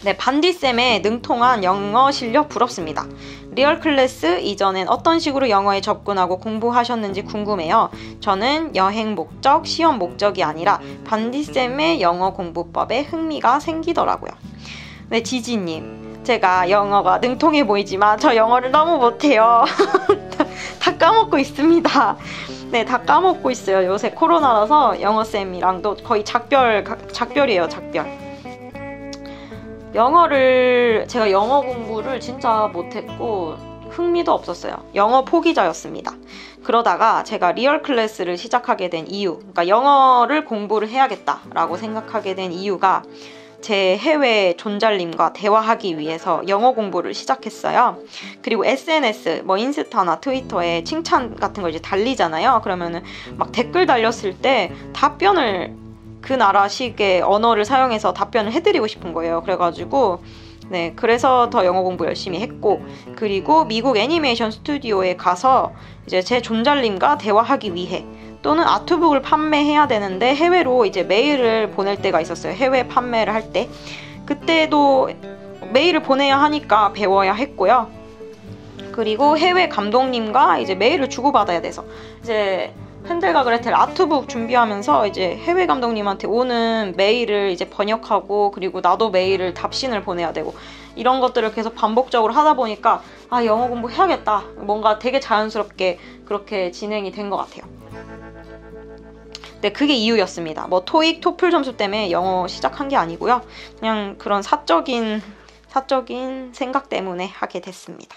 네, 반디쌤의 능통한 영어 실력 부럽습니다. 리얼 클래스 이전엔 어떤 식으로 영어에 접근하고 공부하셨는지 궁금해요. 저는 여행 목적, 시험 목적이 아니라 반디쌤의 영어 공부법에 흥미가 생기더라고요. 네, 지지님. 제가 영어가 능통해 보이지만 저 영어를 너무 못해요. 다 까먹고 있습니다. 네, 다 까먹고 있어요. 요새 코로나라서 영어쌤이랑도 거의 작별이에요, 작별. 제가 영어 공부를 진짜 못했고 흥미도 없었어요. 영어 포기자였습니다. 그러다가 제가 리얼 클래스를 시작하게 된 이유, 그러니까 영어를 공부를 해야겠다라고 생각하게 된 이유가 제 해외 존잘님과 대화하기 위해서 영어 공부를 시작했어요. 그리고 SNS, 인스타나 트위터에 칭찬 같은 거 이제 달리잖아요. 그러면은 막 댓글 달렸을 때 답변을 그 나라식의 언어를 사용해서 답변을 해드리고 싶은 거예요. 그래가지고 네, 그래서 더 영어 공부 열심히 했고, 그리고 미국 애니메이션 스튜디오에 가서 이제 제 존잘님과 대화하기 위해, 또는 아트북을 판매해야 되는데 해외로 이제 메일을 보낼 때가 있었어요. 해외 판매를 할 때. 그때도 메일을 보내야 하니까 배워야 했고요. 그리고 해외 감독님과 이제 메일을 주고받아야 돼서 이제 핸델과 그레텔 아트북 준비하면서 이제 해외 감독님한테 오는 메일을 이제 번역하고, 그리고 나도 메일을 답신을 보내야 되고, 이런 것들을 계속 반복적으로 하다 보니까 아, 영어 공부 해야겠다. 뭔가 되게 자연스럽게 그렇게 진행이 된 것 같아요. 네, 그게 이유였습니다. 뭐 토익, 토플 점수 때문에 영어 시작한 게 아니고요. 그냥 그런 사적인 생각 때문에 하게 됐습니다.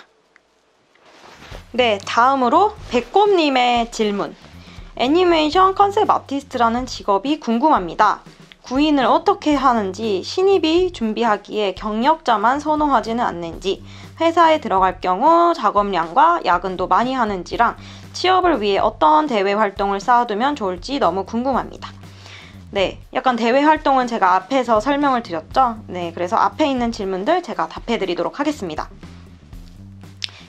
네, 다음으로 백곰님의 질문. 애니메이션 컨셉 아티스트라는 직업이 궁금합니다. 구인을 어떻게 하는지, 신입이 준비하기에 경력자만 선호하지는 않는지, 회사에 들어갈 경우 작업량과 야근도 많이 하는지랑 취업을 위해 어떤 대외 활동을 쌓아두면 좋을지 너무 궁금합니다. 네, 약간 대외 활동은 제가 앞에서 설명을 드렸죠. 네, 그래서 앞에 있는 질문들 제가 답해드리도록 하겠습니다.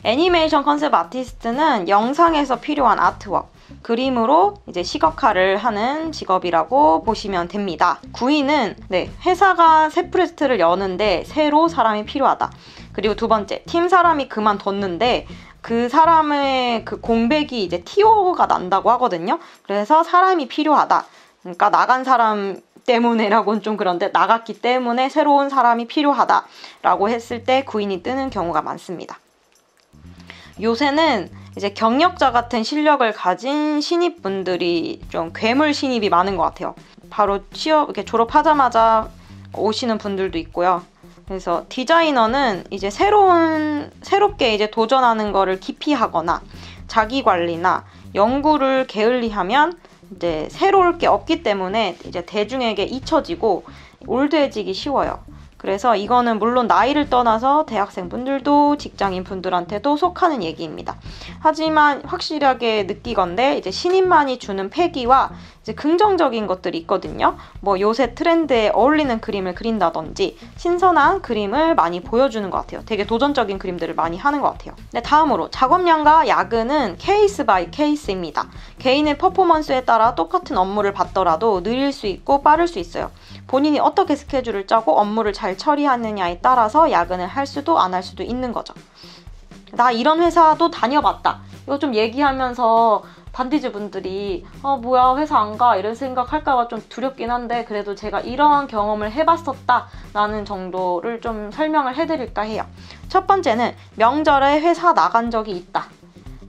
애니메이션 컨셉 아티스트는 영상에서 필요한 아트웍, 그림으로 이제 시각화를 하는 직업이라고 보시면 됩니다. 구인은 네, 회사가 새 프로젝트를 여는데 새로 사람이 필요하다. 그리고 두 번째, 팀 사람이 그만뒀는데 그 사람의 그 공백이 이제 TO가 난다고 하거든요. 그래서 사람이 필요하다. 그러니까 나간 사람 때문에라고는 좀 그런데 나갔기 때문에 새로운 사람이 필요하다라고 했을 때 구인이 뜨는 경우가 많습니다. 요새는 이제 경력자 같은 실력을 가진 신입분들이 좀 괴물 신입이 많은 것 같아요. 바로 취업 이렇게 졸업하자마자 오시는 분들도 있고요. 그래서 디자이너는 이제 새롭게 이제 도전하는 거를 기피하거나 자기 관리나 연구를 게을리하면 이제 새로울 게 없기 때문에 이제 대중에게 잊혀지고 올드해지기 쉬워요. 그래서 이거는 물론 나이를 떠나서 대학생분들도 직장인분들한테도 속하는 얘기입니다. 하지만 확실하게 느끼건대 이제 신입만이 주는 패기와 이제 긍정적인 것들이 있거든요. 뭐 요새 트렌드에 어울리는 그림을 그린다든지 신선한 그림을 많이 보여주는 것 같아요. 되게 도전적인 그림들을 많이 하는 것 같아요. 네, 다음으로 작업량과 야근은 케이스 바이 케이스입니다. 개인의 퍼포먼스에 따라 똑같은 업무를 받더라도 느릴 수 있고 빠를 수 있어요. 본인이 어떻게 스케줄을 짜고 업무를 잘 처리하느냐에 따라서 야근을 할 수도 안 할 수도 있는 거죠. 나 이런 회사도 다녀봤다. 이거 좀 얘기하면서 반디즈 분들이 뭐야 회사 안 가 이런 생각할까봐 좀 두렵긴 한데 그래도 제가 이런 경험을 해봤었다 라는 정도를 좀 설명을 해드릴까 해요. 첫 번째는 명절에 회사 나간 적이 있다.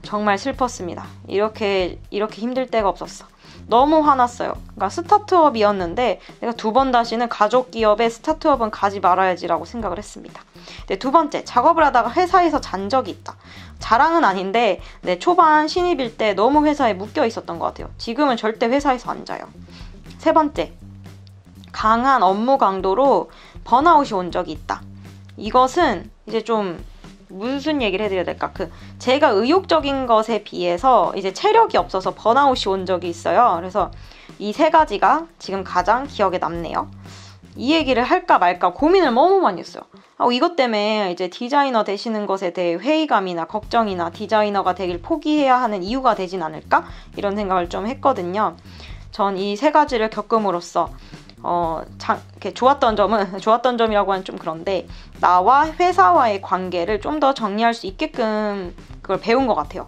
정말 슬펐습니다. 이렇게 힘들 때가 없었어. 너무 화났어요. 그러니까 스타트업이었는데 내가 두 번 다시는 가족 기업에 스타트업은 가지 말아야지라고 생각을 했습니다. 네, 두 번째, 작업을 하다가 회사에서 잔 적이 있다. 자랑은 아닌데 네, 초반 신입일 때 너무 회사에 묶여 있었던 것 같아요. 지금은 절대 회사에서 안 자요. 세 번째, 강한 업무 강도로 번아웃이 온 적이 있다. 이것은 이제 좀 무슨 얘기를 해드려야 될까? 제가 의욕적인 것에 비해서 이제 체력이 없어서 번아웃이 온 적이 있어요. 그래서 이 세 가지가 지금 가장 기억에 남네요. 이 얘기를 할까 말까 고민을 너무 많이 했어요. 이것 때문에 이제 디자이너 되시는 것에 대해 회의감이나 걱정이나 디자이너가 되길 포기해야 하는 이유가 되진 않을까? 이런 생각을 좀 했거든요. 전 이 세 가지를 겪음으로써 이렇게 좋았던 점이라고 하면 좀 그런데 나와 회사와의 관계를 좀 더 정리할 수 있게끔 그걸 배운 것 같아요.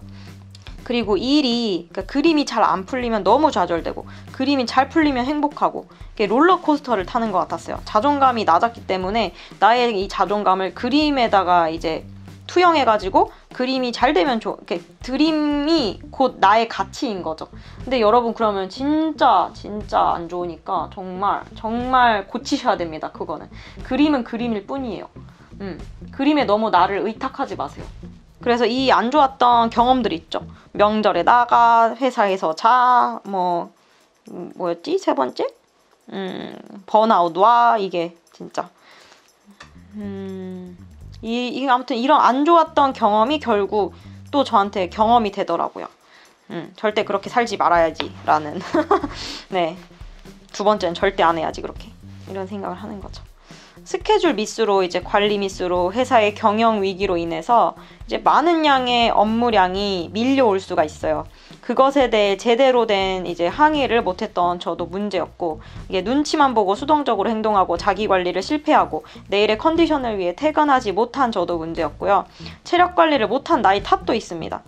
그리고 이 일이 그러니까 그림이 잘 안 풀리면 너무 좌절되고 그림이 잘 풀리면 행복하고 롤러코스터를 타는 것 같았어요. 자존감이 낮았기 때문에 나의 이 자존감을 그림에다가 이제 투영해가지고 그림이 잘 되면 그림이 곧 나의 가치인 거죠. 근데 여러분 그러면 진짜 안 좋으니까 정말 고치셔야 됩니다. 그거는 그림은 그림일 뿐이에요. 그림에 너무 나를 의탁하지 마세요. 그래서 이 안 좋았던 경험들이 있죠. 명절에 나가, 회사에서 자, 뭐였지? 세 번째? 번아웃 와, 이게 진짜. 아무튼 이런 안 좋았던 경험이 결국 또 저한테 경험이 되더라고요. 절대 그렇게 살지 말아야지라는. 네. 두 번째는 절대 안 해야지 그렇게. 이런 생각을 하는 거죠. 스케줄 미스로 이제 관리 미스로 회사의 경영 위기로 인해서 이제 많은 양의 업무량이 밀려올 수가 있어요. 그것에 대해 제대로 된 이제 항의를 못했던 저도 문제였고 이게 눈치만 보고 수동적으로 행동하고 자기 관리를 실패하고 내일의 컨디션을 위해 퇴근하지 못한 저도 문제였고요. 체력 관리를 못한 나의 탓도 있습니다.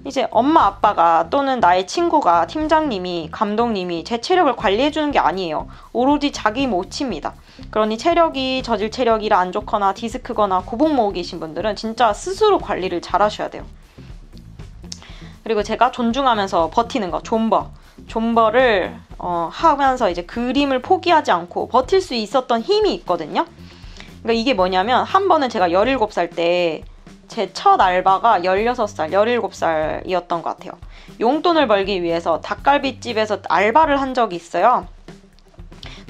이제 엄마 아빠가 또는 나의 친구가 팀장님이 감독님이 제 체력을 관리해 주는 게 아니에요. 오로지 자기 몫입니다. 그러니 체력이 저질 체력이 안 좋거나 디스크거나 고복목이신 분들은 진짜 스스로 관리를 잘 하셔야 돼요. 그리고 제가 존중하면서 버티는 거, 존버를 하면서 이제 그림을 포기하지 않고 버틸 수 있었던 힘이 있거든요. 그러니까 이게 뭐냐면 한 번은 제가 17살 때 제 첫 알바가 16살, 17살이었던 것 같아요. 용돈을 벌기 위해서 닭갈비집에서 알바를 한 적이 있어요.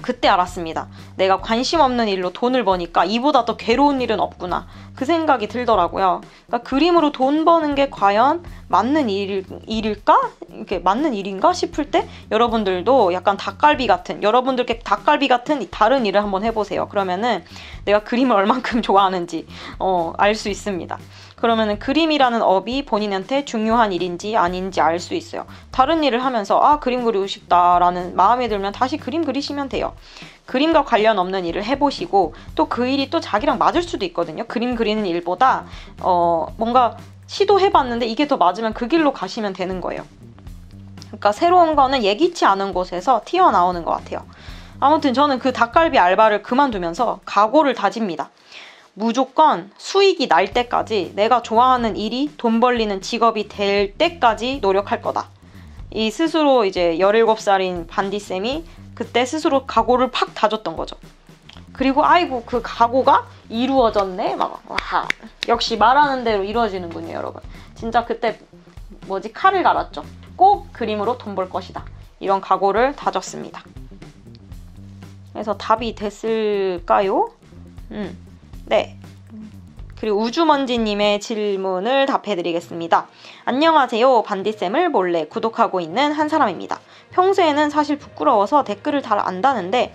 그때 알았습니다. 내가 관심 없는 일로 돈을 버니까 이보다 더 괴로운 일은 없구나. 그 생각이 들더라고요. 그러니까 그림으로 돈 버는 게 과연 맞는 일일까? 이렇게 맞는 일인가 싶을 때 여러분들도 약간 여러분들께 닭갈비 같은 다른 일을 한번 해보세요. 그러면은 내가 그림을 얼만큼 좋아하는지 알 수 있습니다. 그러면은 그림이라는 업이 본인한테 중요한 일인지 아닌지 알 수 있어요. 다른 일을 하면서 그림 그리고 싶다라는 마음이 들면 다시 그림 그리시면 돼요. 그림과 관련 없는 일을 해보시고 또 그 일이 또 자기랑 맞을 수도 있거든요. 그림 그리는 일보다 뭔가 시도해봤는데 이게 더 맞으면 그 길로 가시면 되는 거예요. 그러니까 새로운 거는 예기치 않은 곳에서 튀어나오는 것 같아요. 아무튼 저는 그 닭갈비 알바를 그만두면서 각오를 다집니다. 무조건 수익이 날 때까지 내가 좋아하는 일이 돈 벌리는 직업이 될 때까지 노력할 거다. 이 스스로 이제 17살인 반디쌤이 그때 스스로 각오를 팍 다졌던 거죠. 그리고 아이고 그 각오가 이루어졌네. 역시 말하는 대로 이루어지는군요, 여러분. 진짜 그때 칼을 갈았죠. 꼭 그림으로 돈 벌 것이다. 이런 각오를 다졌습니다. 그래서 답이 됐을까요? 네. 그리고 우주먼지님의 질문을 답해드리겠습니다. 안녕하세요. 반디쌤을 몰래 구독하고 있는 한 사람입니다. 평소에는 사실 부끄러워서 댓글을 잘 안 다는데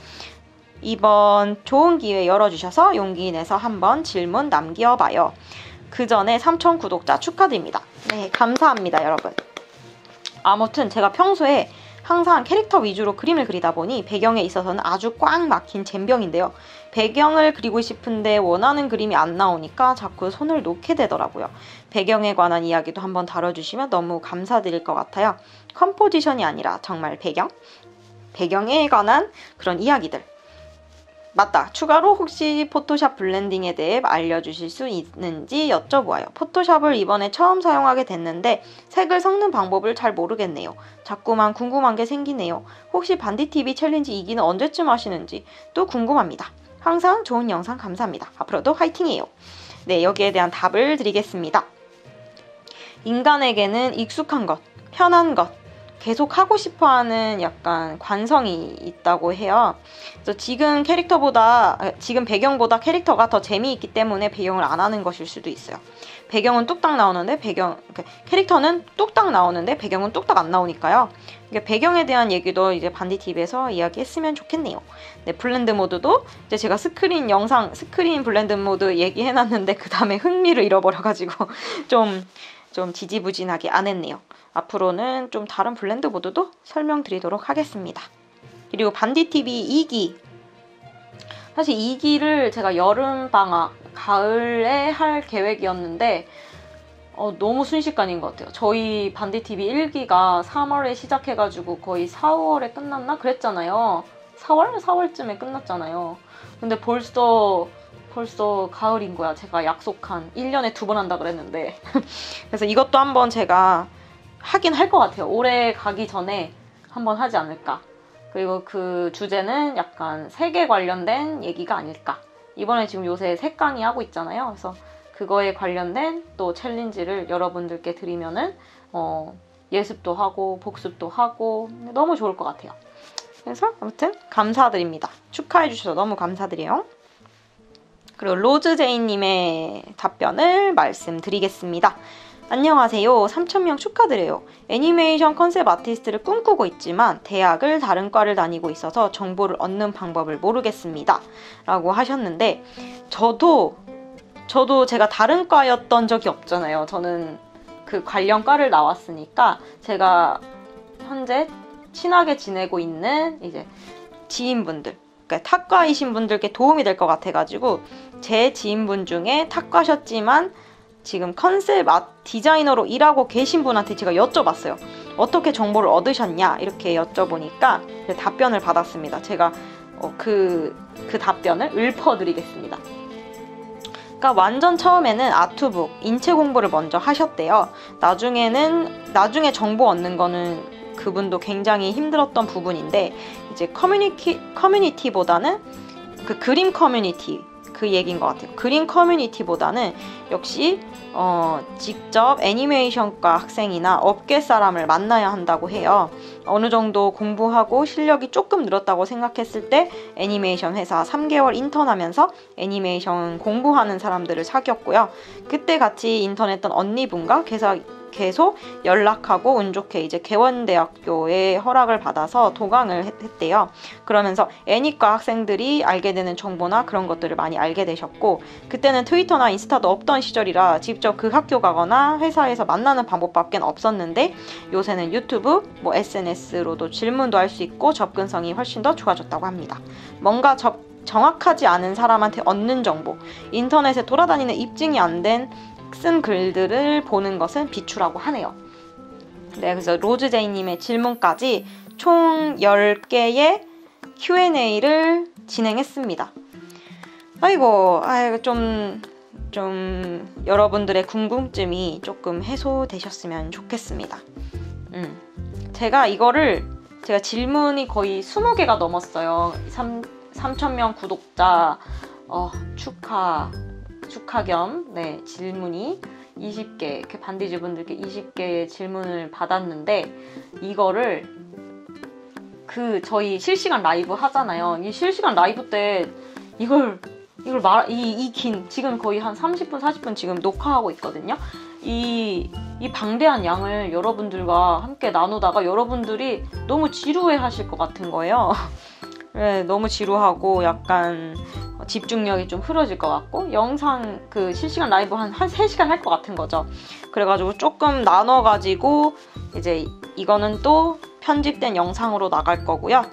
이번 좋은 기회 열어주셔서 용기 내서 한번 질문 남겨봐요. 그 전에 3,000 구독자 축하드립니다. 네, 감사합니다, 여러분. 아무튼 제가 평소에 항상 캐릭터 위주로 그림을 그리다 보니 배경에 있어서는 아주 꽉 막힌 젬병인데요. 배경을 그리고 싶은데 원하는 그림이 안 나오니까 자꾸 손을 놓게 되더라고요. 배경에 관한 이야기도 한번 다뤄주시면 너무 감사드릴 것 같아요. 컴포지션이 아니라 정말 배경에 관한 그런 이야기들. 맞다. 추가로 혹시 포토샵 블렌딩에 대해 알려주실 수 있는지 여쭤보아요. 포토샵을 이번에 처음 사용하게 됐는데 색을 섞는 방법을 잘 모르겠네요. 자꾸만 궁금한 게 생기네요. 혹시 반디TV 챌린지 2기는 언제쯤 하시는지 또 궁금합니다. 항상 좋은 영상 감사합니다. 앞으로도 화이팅해요. 네, 여기에 대한 답을 드리겠습니다. 인간에게는 익숙한 것, 편한 것, 계속 하고 싶어하는 약간 관성이 있다고 해요. 그래서 지금 배경보다 캐릭터가 더 재미있기 때문에 배경을 안 하는 것일 수도 있어요. 배경은 뚝딱 나오는데 캐릭터는 뚝딱 나오는데 배경은 뚝딱 안 나오니까요. 그러니까 배경에 대한 얘기도 이제 반디TV에서 이야기했으면 좋겠네요. 네, 블렌드 모드도 이제 제가 스크린 블렌드 모드 얘기해놨는데 그 다음에 흥미를 잃어버려가지고 좀 지지부진하게 안 했네요. 앞으로는 좀 다른 블렌드 모드도 설명드리도록 하겠습니다. 그리고 반디TV 2기. 사실 2기를 제가 여름방학, 가을에 할 계획이었는데 너무 순식간인 것 같아요. 저희 반디TV 1기가 3월에 시작해가지고 거의 4월에 끝났나? 그랬잖아요. 4월쯤에 끝났잖아요. 근데 벌써 가을인 거야. 제가 약속한 1년에 2번 한다 그랬는데 그래서 이것도 한번 제가 하긴 할 것 같아요. 올해 가기 전에 한번 하지 않을까. 그리고 그 주제는 약간 색에 관련된 얘기가 아닐까. 이번에 지금 요새 색 강의하고 있잖아요. 그래서 그거에 관련된 또 챌린지를 여러분들께 드리면은 예습도 하고 복습도 하고 너무 좋을 것 같아요. 그래서 아무튼 감사드립니다. 축하해 주셔서 너무 감사드려요. 그리고 로즈제이님의 답변을 말씀드리겠습니다. 안녕하세요. 3,000명 축하드려요. 애니메이션 컨셉 아티스트를 꿈꾸고 있지만 대학을 다른 과를 다니고 있어서 정보를 얻는 방법을 모르겠습니다. 라고 하셨는데 저도 제가 다른 과였던 적이 없잖아요. 저는 그 관련 과를 나왔으니까 제가 현재 친하게 지내고 있는 이제 지인분들, 그러니까 탁과이신 분들께 도움이 될 것 같아가지고 제 지인분 중에 탁과셨지만 지금 컨셉 디자이너로 일하고 계신 분한테 제가 여쭤봤어요. 어떻게 정보를 얻으셨냐 이렇게 여쭤보니까 답변을 받았습니다. 제가 그 답변을 읊어드리겠습니다. 그러니까 완전 처음에는 아트북, 인체 공부를 먼저 하셨대요. 나중에 정보 얻는 거는 그분도 굉장히 힘들었던 부분인데 이제 커뮤니티보다는 그 그림 커뮤니티 그 얘기인 것 같아요. 그림 커뮤니티보다는 역시 직접 애니메이션과 학생이나 업계 사람을 만나야 한다고 해요. 어느 정도 공부하고 실력이 조금 늘었다고 생각했을 때 애니메이션 회사 3개월 인턴하면서 애니메이션 공부하는 사람들을 사귀었고요. 그때 같이 인턴했던 언니분과 계속 연락하고 운 좋게 이제 개원대학교에 허락을 받아서 도강을 했대요. 그러면서 애니과 학생들이 알게 되는 정보나 그런 것들을 많이 알게 되셨고, 그때는 트위터나 인스타도 없던 시절이라 직접 그 학교 가거나 회사에서 만나는 방법밖에 없었는데 요새는 유튜브, SNS로도 질문도 할 수 있고 접근성이 훨씬 더 좋아졌다고 합니다. 뭔가 정확하지 않은 사람한테 얻는 정보, 인터넷에 돌아다니는 입증이 안 된 쓴 글들을 보는 것은 비추라고 하네요. 네, 그래서 로즈제이님의 질문까지 총 10개의 Q&A를 진행했습니다. 아이고 좀 여러분들의 궁금증이 조금 해소되셨으면 좋겠습니다. 제가 질문이 거의 20개가 넘었어요. 3,000명 구독자 축하 겸 질문이 20개, 이렇게 반디즈 분들께 20개의 질문을 받았는데, 이거를 저희 실시간 라이브 하잖아요. 이 실시간 라이브 때 지금 거의 한 30분, 40분 지금 녹화하고 있거든요. 이 방대한 양을 여러분들과 함께 나누다가 여러분들이 너무 지루해 하실 것 같은 거예요. 네, 너무 지루하고 약간 집중력이 좀 흐려질 것 같고, 영상 실시간 라이브 한 3시간 할 것 같은 거죠. 그래가지고 조금 나눠가지고 이제 이거는 또 편집된 영상으로 나갈 거고요.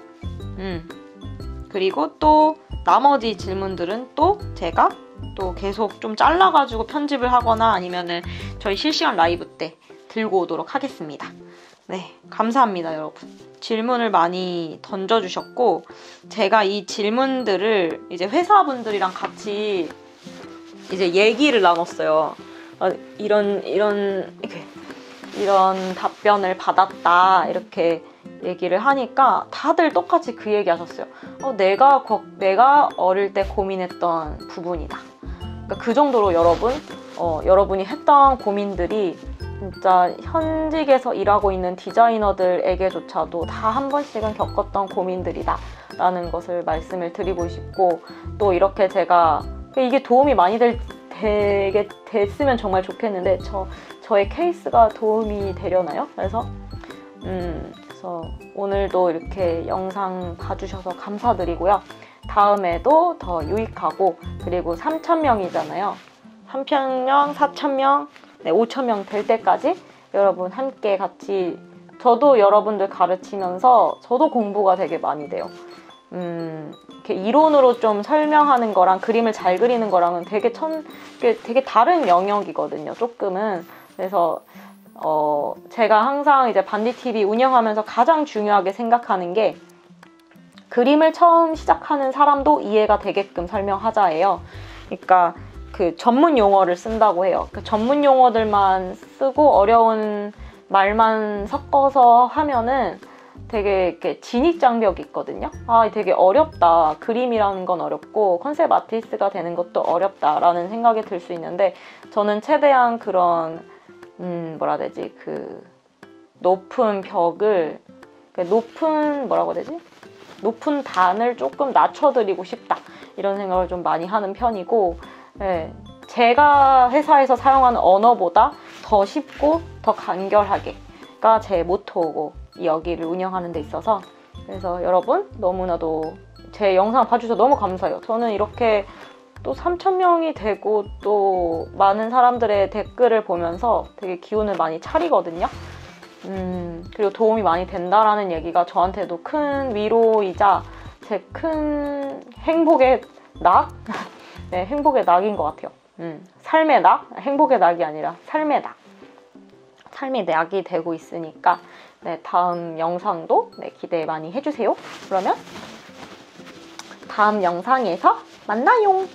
그리고 또 나머지 질문들은 또 제가 또 계속 좀 잘라가지고 편집을 하거나 아니면은 저희 실시간 라이브 때 들고 오도록 하겠습니다. 네, 감사합니다, 여러분. 질문을 많이 던져주셨고, 제가 이 질문들을 이제 회사분들이랑 같이 이제 얘기를 나눴어요. 이런 답변을 받았다, 이렇게 얘기를 하니까 다들 똑같이 그 얘기 하셨어요. 내가 어릴 때 고민했던 부분이다. 그러니까 그 정도로 여러분이 했던 고민들이 진짜 현직에서 일하고 있는 디자이너들에게조차도 다 한 번씩은 겪었던 고민들이다 라는 것을 말씀을 드리고 싶고, 또 이렇게 제가 이게 도움이 많이 됐으면 정말 좋겠는데 저의 케이스가 도움이 되려나요? 그래서 오늘도 이렇게 영상 봐주셔서 감사드리고요. 다음에도 더 유익하고, 그리고 3,000명이잖아요. 3,000명, 4,000명, 5,000명 될 때까지 여러분 함께 같이, 저도 여러분들 가르치면서 저도 공부가 되게 많이 돼요. 이렇게 이론으로 좀 설명하는 거랑 그림을 잘 그리는 거랑은 되게 다른 영역이거든요, 조금은. 그래서 제가 항상 이제 반디TV 운영하면서 가장 중요하게 생각하는 게, 그림을 처음 시작하는 사람도 이해가 되게끔 설명하자예요. 그러니까 전문 용어를 쓴다고 해요. 전문 용어들만 쓰고 어려운 말만 섞어서 하면은 되게 이렇게 진입장벽이 있거든요. 되게 어렵다. 그림이라는 건 어렵고 컨셉 아티스트가 되는 것도 어렵다라는 생각이 들 수 있는데, 저는 최대한 그런 높은 벽을, 높은 단을 조금 낮춰드리고 싶다, 이런 생각을 좀 많이 하는 편이고, 제가 회사에서 사용하는 언어보다 더 쉽고 더 간결하게가 제 모토고, 여기를 운영하는 데 있어서. 그래서 여러분 너무나도 제 영상 봐주셔서 너무 감사해요. 저는 이렇게 또 3,000명이 되고 또 많은 사람들의 댓글을 보면서 되게 기운을 많이 차리거든요. 그리고 도움이 많이 된다라는 얘기가 저한테도 큰 위로이자 제 큰 행복의 낙? 네, 행복의 낙인 것 같아요. 삶의 낙? 행복의 낙이 아니라 삶의 낙. 삶의 낙이 되고 있으니까 네, 다음 영상도 네, 기대 많이 해주세요. 그러면 다음 영상에서 만나요.